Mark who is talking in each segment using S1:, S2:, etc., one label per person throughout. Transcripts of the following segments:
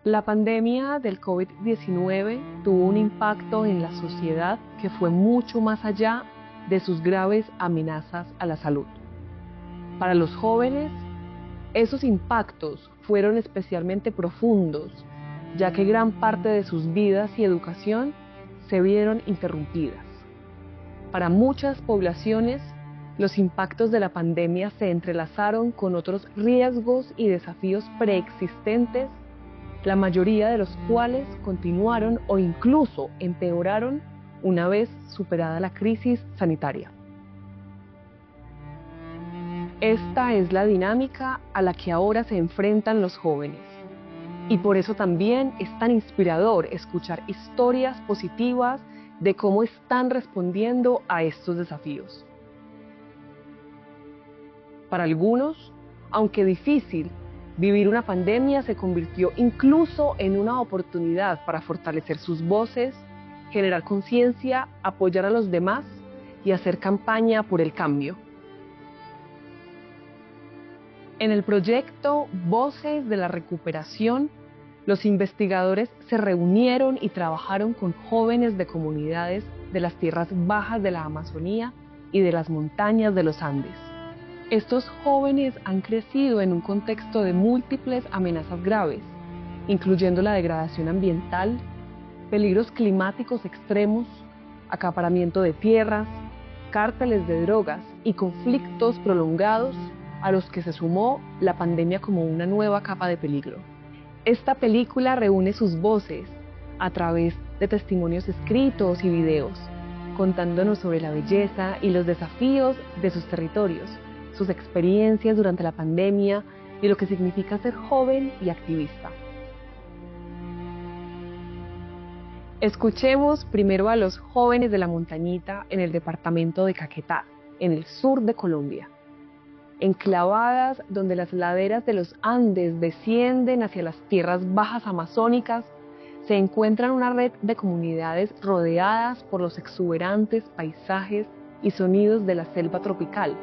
S1: La pandemia del COVID-19 tuvo un impacto en la sociedad que fue mucho más allá de sus graves amenazas a la salud. Para los jóvenes, esos impactos fueron especialmente profundos, ya que gran parte de sus vidas y educación se vieron interrumpidas. Para muchas poblaciones, los impactos de la pandemia se entrelazaron con otros riesgos y desafíos preexistentes, la mayoría de los cuales continuaron o incluso empeoraron una vez superada la crisis sanitaria. Esta es la dinámica a la que ahora se enfrentan los jóvenes. Y por eso también es tan inspirador escuchar historias positivas de cómo están respondiendo a estos desafíos. Para algunos, aunque difícil, vivir una pandemia se convirtió incluso en una oportunidad para fortalecer sus voces, generar conciencia, apoyar a los demás y hacer campaña por el cambio. En el proyecto Voces de la Recuperación, los investigadores se reunieron y trabajaron con jóvenes de comunidades de las tierras bajas de la Amazonía y de las montañas de los Andes. Estos jóvenes han crecido en un contexto de múltiples amenazas graves, incluyendo la degradación ambiental, peligros climáticos extremos, acaparamiento de tierras, cárteles de drogas y conflictos prolongados a los que se sumó la pandemia como una nueva capa de peligro. Esta película reúne sus voces a través de testimonios escritos y videos, contándonos sobre la belleza y los desafíos de sus territorios, sus experiencias durante la pandemia y lo que significa ser joven y activista. Escuchemos primero a los jóvenes de la montañita en el departamento de Caquetá, en el sur de Colombia. Enclavadas donde las laderas de los Andes descienden hacia las tierras bajas amazónicas, se encuentran una red de comunidades rodeadas por los exuberantes paisajes y sonidos de la selva tropical,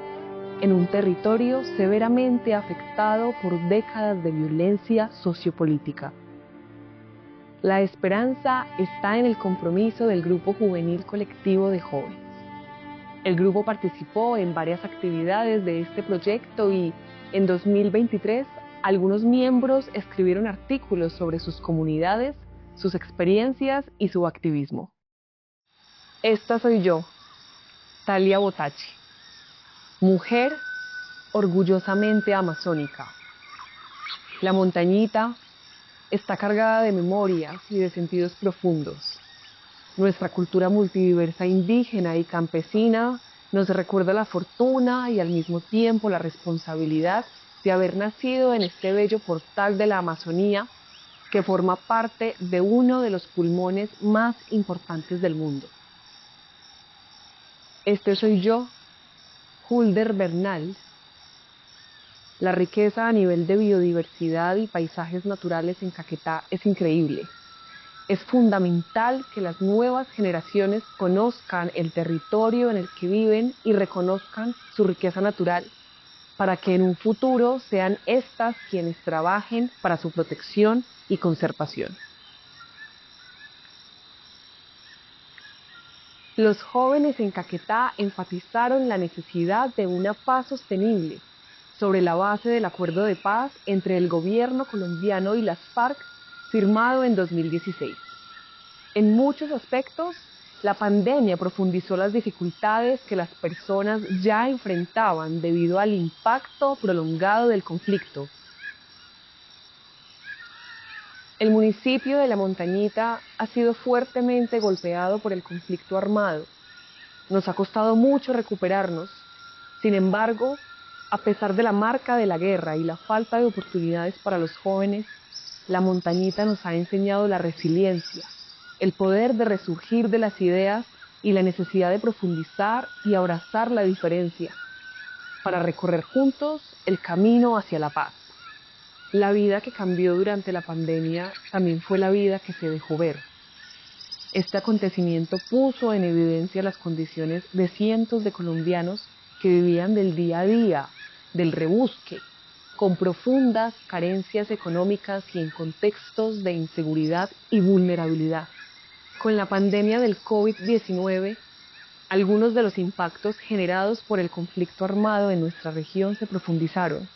S1: en un territorio severamente afectado por décadas de violencia sociopolítica. La esperanza está en el compromiso del Grupo Juvenil Colectivo de Jóvenes. El grupo participó en varias actividades de este proyecto y en 2023 algunos miembros escribieron artículos sobre sus comunidades, sus experiencias y su activismo. Esta soy yo, Talia Botachi, mujer orgullosamente amazónica. La montañita está cargada de memorias y de sentidos profundos. Nuestra cultura multidiversa indígena y campesina nos recuerda la fortuna y al mismo tiempo la responsabilidad de haber nacido en este bello portal de la Amazonía que forma parte de uno de los pulmones más importantes del mundo. Este soy yo, Hulder Bernal. La riqueza a nivel de biodiversidad y paisajes naturales en Caquetá es increíble. Es fundamental que las nuevas generaciones conozcan el territorio en el que viven y reconozcan su riqueza natural, para que en un futuro sean estas quienes trabajen para su protección y conservación. Los jóvenes en Caquetá enfatizaron la necesidad de una paz sostenible sobre la base del acuerdo de paz entre el gobierno colombiano y las FARC firmado en 2016. En muchos aspectos, la pandemia profundizó las dificultades que las personas ya enfrentaban debido al impacto prolongado del conflicto. El municipio de La Montañita ha sido fuertemente golpeado por el conflicto armado. Nos ha costado mucho recuperarnos. Sin embargo, a pesar de la marca de la guerra y la falta de oportunidades para los jóvenes, La Montañita nos ha enseñado la resiliencia, el poder de resurgir de las ideas y la necesidad de profundizar y abrazar la diferencia, para recorrer juntos el camino hacia la paz. La vida que cambió durante la pandemia también fue la vida que se dejó ver. Este acontecimiento puso en evidencia las condiciones de cientos de colombianos que vivían del día a día, del rebusque, con profundas carencias económicas y en contextos de inseguridad y vulnerabilidad. Con la pandemia del COVID-19, algunos de los impactos generados por el conflicto armado en nuestra región se profundizaron.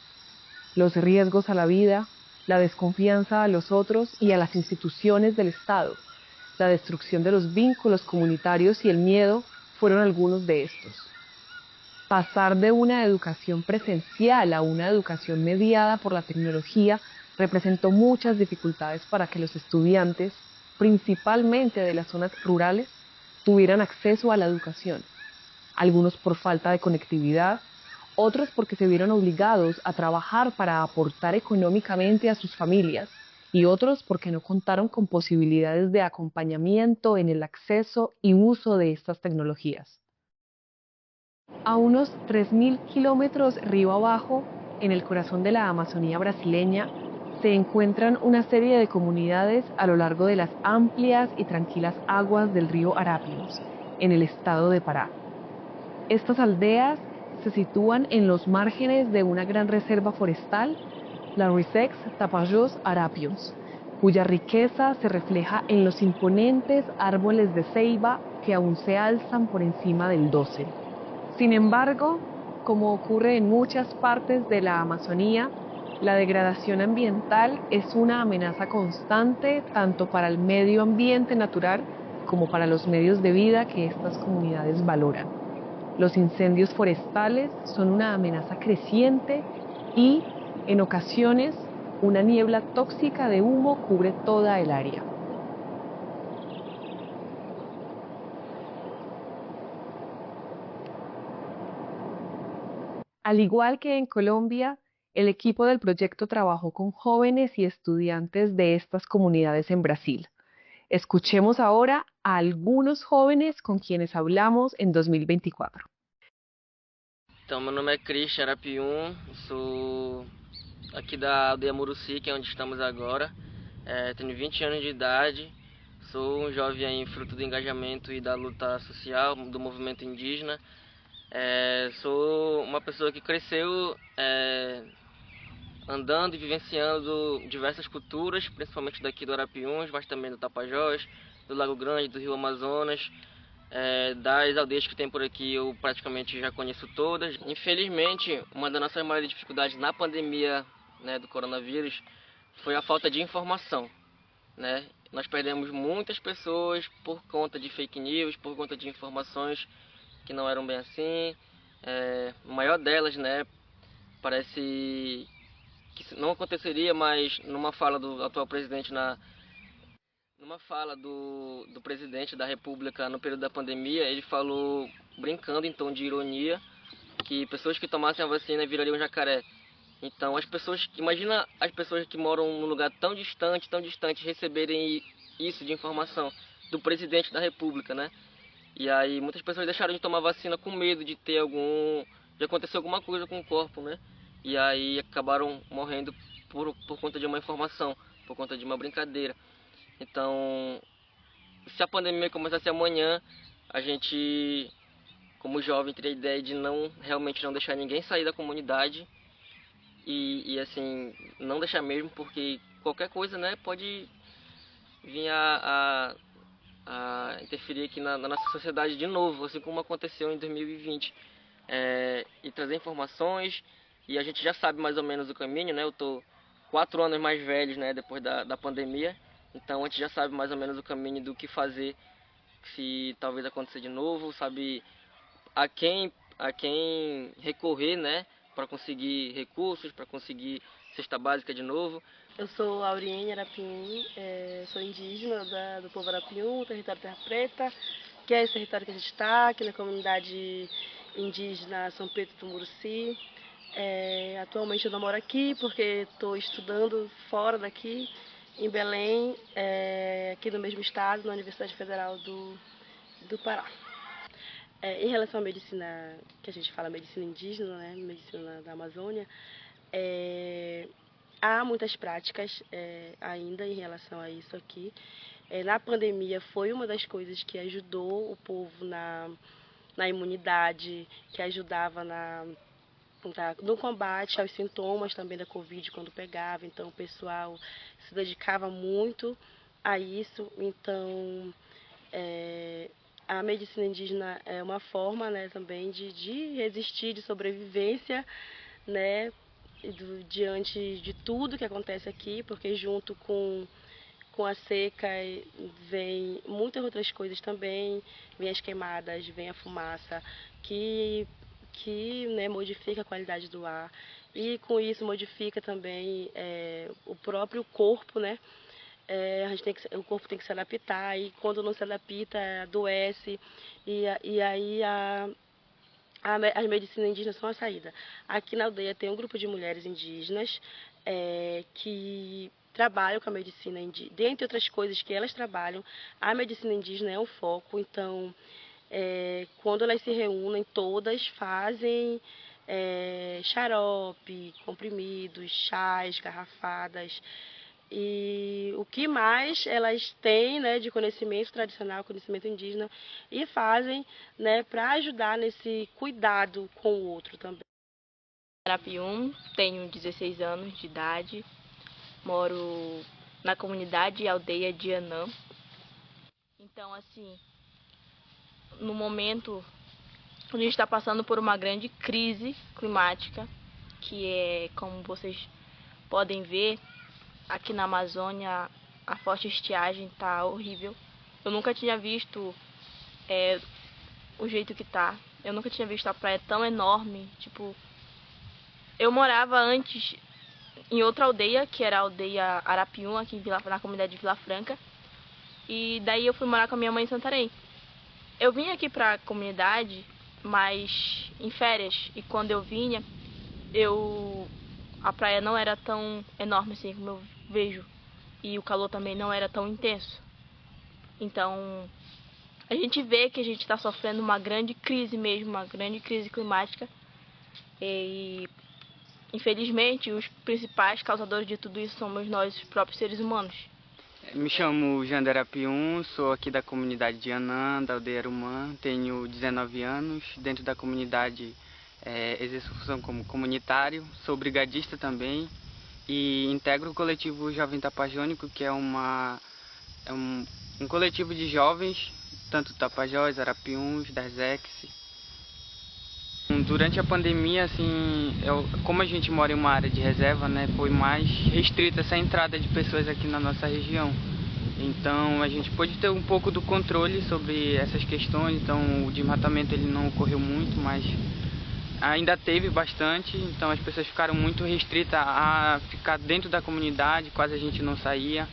S1: Los riesgos a la vida, la desconfianza a los otros y a las instituciones del Estado, la destrucción de los vínculos comunitarios y el miedo fueron algunos de estos. Pasar de una educación presencial a una educación mediada por la tecnología representó muchas dificultades para que los estudiantes, principalmente de las zonas rurales, tuvieran acceso a la educación. Algunos por falta de conectividad, otros porque se vieron obligados a trabajar para aportar económicamente a sus familias, y otros porque no contaron con posibilidades de acompañamiento en el acceso y uso de estas tecnologías. A unos 3.000 kilómetros río abajo, en el corazón de la Amazonía brasileña, se encuentran una serie de comunidades a lo largo de las amplias y tranquilas aguas del río Arapiuns, en el estado de Pará. Estas aldeas se sitúan en los márgenes de una gran reserva forestal, la Risex Tapajós Arapiuns, cuya riqueza se refleja en los imponentes árboles de ceiba que aún se alzan por encima del dosel. Sin embargo, como ocurre en muchas partes de la Amazonía, la degradación ambiental es una amenaza constante tanto para el medio ambiente natural como para los medios de vida que estas comunidades valoran. Los incendios forestales son una amenaza creciente y, en ocasiones, una niebla tóxica de humo cubre toda el área. Al igual que en Colombia, el equipo del proyecto trabajó con jóvenes y estudiantes de estas comunidades en Brasil. Escuchemos ahora a algunos jóvenes con quienes hablamos en 2024.
S2: Então, meu nome é Christian Arapium, sou aqui da aldeia Muruci, que é onde estamos agora. Tenho 20 anos de idade, sou um jovem aí, fruto do engajamento e da luta social do movimento indígena. Sou uma pessoa que cresceu andando e vivenciando diversas culturas, principalmente daqui do Arapiuns, mas também do Tapajós, do Lago Grande, do Rio Amazonas. Das aldeias que tem por aqui eu praticamente já conheço todas. Infelizmente, uma das nossas maiores dificuldades na pandemia, né, do coronavírus foi a falta de informação, né? Nós perdemos muitas pessoas por conta de fake news, por conta de informações que não eram bem assim. A maior delas, né, parece que não aconteceria, mas numa fala do atual presidente numa fala do presidente da República no período da pandemia, ele falou, brincando em tom de ironia, que pessoas que tomassem a vacina virariam jacaré. Então, imagina as pessoas que moram num lugar tão distante, receberem isso de informação do presidente da República, né? E aí muitas pessoas deixaram de tomar vacina com medo de de acontecer alguma coisa com o corpo, né? E aí acabaram morrendo por conta de uma informação, por conta de uma brincadeira. Então, se a pandemia começasse amanhã, a gente, como jovem, teria a ideia de realmente não deixar ninguém sair da comunidade e assim, não deixar mesmo, porque qualquer coisa, né, pode vir a interferir aqui na nossa sociedade de novo, assim como aconteceu em 2020. E trazer informações, e a gente já sabe mais ou menos o caminho, né? Eu tô 4 anos mais velho, né, depois da pandemia. Então a gente já sabe mais ou menos o caminho do que fazer se talvez acontecer de novo, sabe a quem recorrer, né, para conseguir recursos, para conseguir cesta básica de novo.
S3: Eu sou Auriene Arapium, sou indígena do povo Arapium, território Terra Preta, que é esse território que a gente está, aqui na comunidade indígena São Pedro do Muruci. Atualmente eu não moro aqui porque estou estudando fora daqui, em Belém, aqui no mesmo estado, na Universidade Federal do Pará. Em relação à medicina, que a gente fala medicina indígena, né, medicina da Amazônia, há muitas práticas ainda em relação a isso aqui. Na pandemia foi uma das coisas que ajudou o povo na imunidade, que ajudava no combate aos sintomas também da Covid quando pegava. Então o pessoal se dedicava muito a isso. Então a medicina indígena é uma forma, né, também de resistir, de sobrevivência, né, diante de tudo que acontece aqui, porque junto com a seca vem muitas outras coisas também, vem as queimadas, vem a fumaça, né, modifica a qualidade do ar e com isso modifica também o próprio corpo, né? O corpo tem que se adaptar e quando não se adapta adoece e aí as medicinas indígenas são a saída. Aqui na aldeia tem um grupo de mulheres indígenas que trabalham com a medicina indígena. Dentre outras coisas que elas trabalham, a medicina indígena é um foco. Então, quando elas se reúnem, todas fazem xarope, comprimidos, chás, garrafadas. E o que mais elas têm, né, de conhecimento tradicional, conhecimento indígena, e fazem, né, para ajudar nesse cuidado com o outro também.
S4: Arapiuns, tenho 16 anos de idade, moro na comunidade e aldeia de Anã. Então, assim, no momento a gente está passando por uma grande crise climática, que é, como vocês podem ver, aqui na Amazônia a forte estiagem tá horrível. Eu nunca tinha visto o jeito que tá. Eu nunca tinha visto a praia tão enorme. Tipo, eu morava antes em outra aldeia, que era a aldeia Arapiuns, aqui na comunidade de Vila Franca. E daí eu fui morar com a minha mãe em Santarém. Eu vim aqui pra comunidade, mas em férias. E quando eu vinha, a praia não era tão enorme assim como eu vejo. E o calor também não era tão intenso. Então, a gente vê que a gente está sofrendo uma grande crise mesmo, uma grande crise climática. E, infelizmente, os principais causadores de tudo isso somos nós, os próprios seres humanos.
S5: Me chamo Jander Arapiuns, sou aqui da comunidade de Anã, da aldeia Arumã, tenho 19 anos. Dentro da comunidade exerço função como comunitário, sou brigadista também e integro o coletivo Jovem Tapajônico, que é um coletivo de jovens, tanto Tapajós, Arapiuns, Darzex. Durante a pandemia, assim, como a gente mora em uma área de reserva, né, foi mais restrita essa entrada de pessoas aqui na nossa região. Então a gente pôde ter um pouco do controle sobre essas questões. Então o desmatamento ele não ocorreu muito, mas ainda teve bastante. Então as pessoas ficaram muito restritas a ficar dentro da comunidade, quase a gente não saía.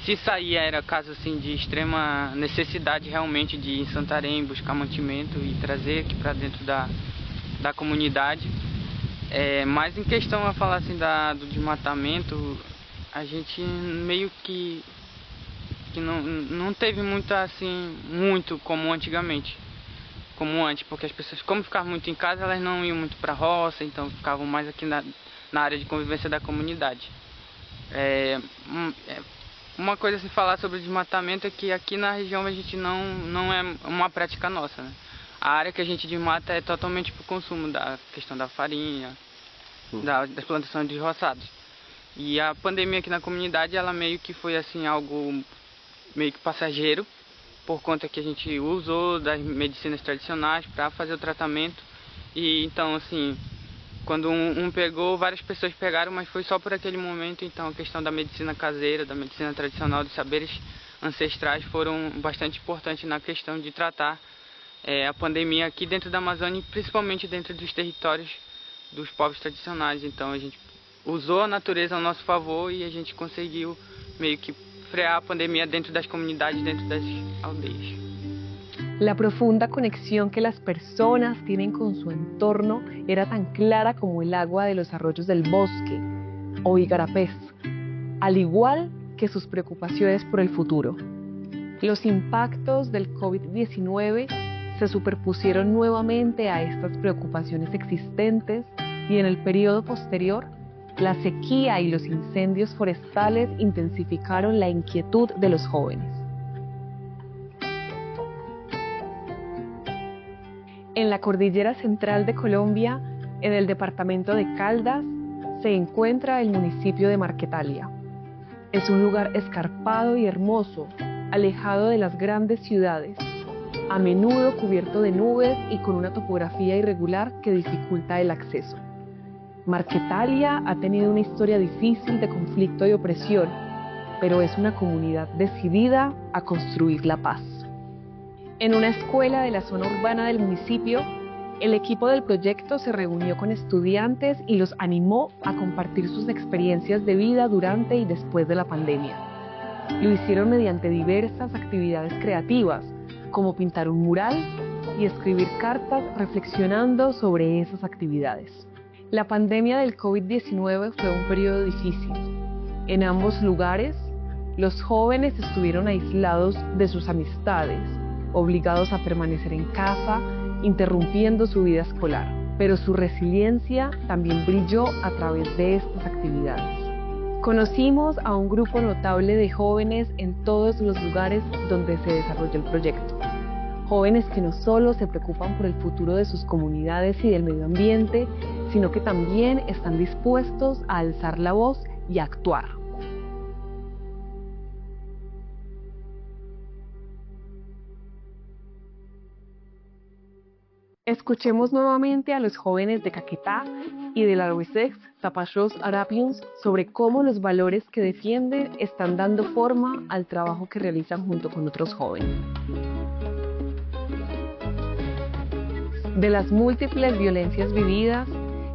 S5: Se saía era caso assim de extrema necessidade realmente de ir em Santarém buscar mantimento e trazer aqui para dentro da comunidade. Mas em questão a falar assim do desmatamento, a gente meio que não teve muito como antigamente, como antes, porque as pessoas, como ficavam muito em casa, elas não iam muito para a roça, então ficavam mais aqui na área de convivência da comunidade. Uma coisa a se falar sobre o desmatamento é que aqui na região a gente não é uma prática nossa, né? A área que a gente desmata é totalmente para o consumo da questão da farinha, das plantações de roçados. E a pandemia aqui na comunidade, ela meio que foi assim algo meio que passageiro, por conta que a gente usou das medicinas tradicionais para fazer o tratamento. E então assim, quando um pegou, várias pessoas pegaram, mas foi só por aquele momento. Então a questão da medicina caseira, da medicina tradicional, dos saberes ancestrais foram bastante importantes na questão de tratar a pandemia aqui dentro da Amazônia, principalmente dentro dos territórios dos povos tradicionais. Então a gente usou a natureza ao nosso favor e a gente conseguiu meio que frear a pandemia dentro das comunidades, dentro das aldeias.
S1: La profunda conexión que las personas tienen con su entorno era tan clara como el agua de los arroyos del bosque o igarapés, al igual que sus preocupaciones por el futuro. Los impactos del COVID-19 se superpusieron nuevamente a estas preocupaciones existentes y en el periodo posterior, la sequía y los incendios forestales intensificaron la inquietud de los jóvenes. En la cordillera central de Colombia, En el departamento de Caldas se encuentra el municipio de Marquetalia. Es un lugar escarpado y hermoso, alejado de las grandes ciudades, a menudo cubierto de nubes y con una topografía irregular que dificulta el acceso. Marquetalia ha tenido una historia difícil de conflicto y opresión, pero es una comunidad decidida a construir la paz. En una escuela de la zona urbana del municipio, el equipo del proyecto se reunió con estudiantes y los animó a compartir sus experiencias de vida durante y después de la pandemia. Lo hicieron mediante diversas actividades creativas, como pintar un mural y escribir cartas reflexionando sobre esas actividades. La pandemia del COVID-19 fue un periodo difícil. En ambos lugares, los jóvenes estuvieron aislados de sus amistades, obligados a permanecer en casa, interrumpiendo su vida escolar. Pero su resiliencia también brilló a través de estas actividades. Conocimos a un grupo notable de jóvenes en todos los lugares donde se desarrolló el proyecto. Jóvenes que no solo se preocupan por el futuro de sus comunidades y del medio ambiente, sino que también están dispuestos a alzar la voz y a actuar. Escuchemos nuevamente a los jóvenes de Caquetá y de la Ruisex Tapajós Arapiuns sobre cómo los valores que defienden están dando forma al trabajo que realizan junto con otros jóvenes. De las múltiples violencias vividas,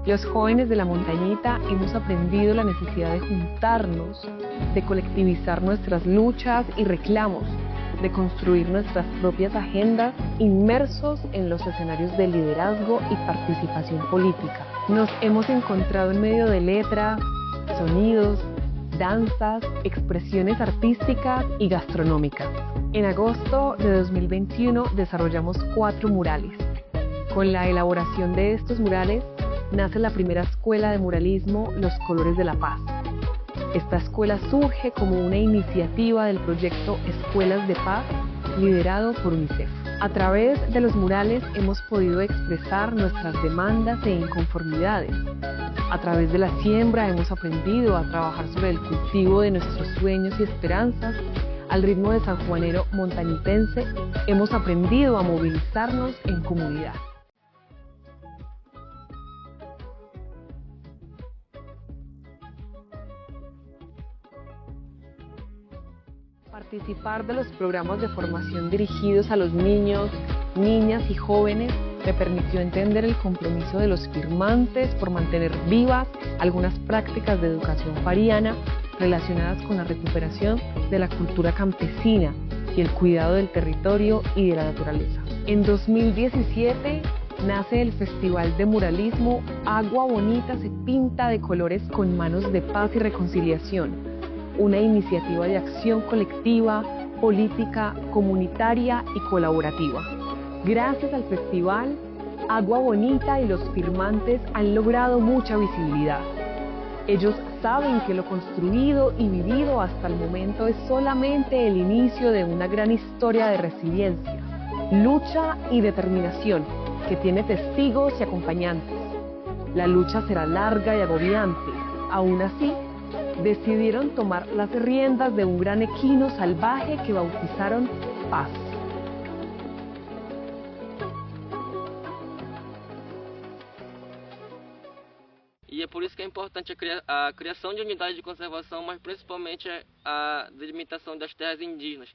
S1: los jóvenes de la montañita hemos aprendido la necesidad de juntarnos, de colectivizar nuestras luchas y reclamos, de construir nuestras propias agendas inmersos en los escenarios de liderazgo y participación política. Nos hemos encontrado en medio de letras, sonidos, danzas, expresiones artísticas y gastronómicas. En agosto de 2021 desarrollamos 4 murales. Con la elaboración de estos murales nace la primera escuela de muralismo Los Colores de la Paz. Esta escuela surge como una iniciativa del proyecto Escuelas de Paz, liderado por UNICEF. A través de los murales hemos podido expresar nuestras demandas e inconformidades. A través de la siembra hemos aprendido a trabajar sobre el cultivo de nuestros sueños y esperanzas. Al ritmo de sanjuanero montañitense hemos aprendido a movilizarnos en comunidad. Participar de los programas de formación dirigidos a los niños, niñas y jóvenes me permitió entender el compromiso de los firmantes por mantener vivas algunas prácticas de educación fariana relacionadas con la recuperación de la cultura campesina y el cuidado del territorio y de la naturaleza. En 2017 nace el Festival de Muralismo Agua Bonita se pinta de colores con manos de paz y reconciliación, una iniciativa de acción colectiva, política, comunitaria y colaborativa. Gracias al festival, Agua Bonita y los firmantes han logrado mucha visibilidad. Ellos saben que lo construido y vivido hasta el momento es solamente el inicio de una gran historia de resiliencia, lucha y determinación que tiene testigos y acompañantes. La lucha será larga y agobiante. Aún así, decidieron tomar las riendas de un gran equino salvaje que bautizaron Paz.
S2: E é por isso que é importante a criação de unidades de conservação, mas principalmente a delimitação das terras indígenas.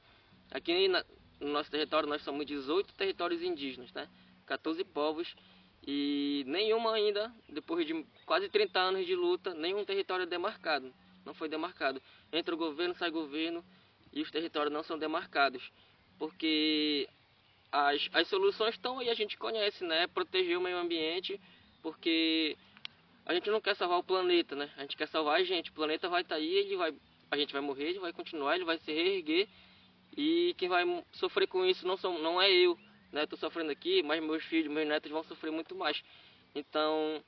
S2: Aqui no nosso território nós somos 18 territórios indígenas, né? 14 povos, e nenhuma ainda, depois de quase 30 anos de luta, nenhum território é demarcado. Não foi demarcado. Entra o governo, sai o governo e os territórios não são demarcados. Porque as soluções estão aí, a gente conhece, né? Proteger o meio ambiente, porque a gente não quer salvar o planeta, né? A gente quer salvar a gente. O planeta vai estar aí, a gente vai morrer, ele vai continuar, ele vai se reerguer. E quem vai sofrer com isso não é eu, né? Estou sofrendo aqui, mas meus filhos, meus netos vão sofrer muito mais. Então,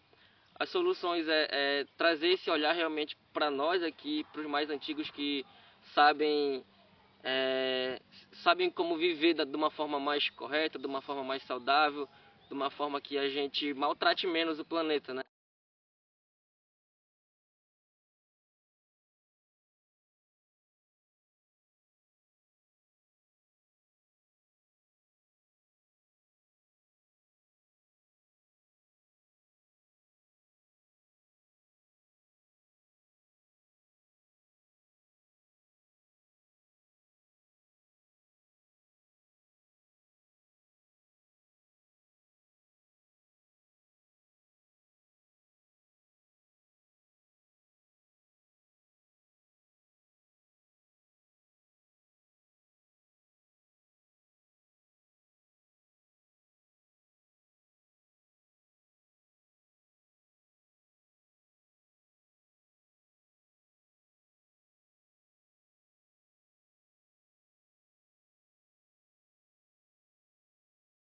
S2: as soluções é trazer esse olhar realmente para nós aqui, para os mais antigos que sabem como viver de uma forma mais correta, de uma forma mais saudável, de uma forma que a gente maltrate menos o planeta, né?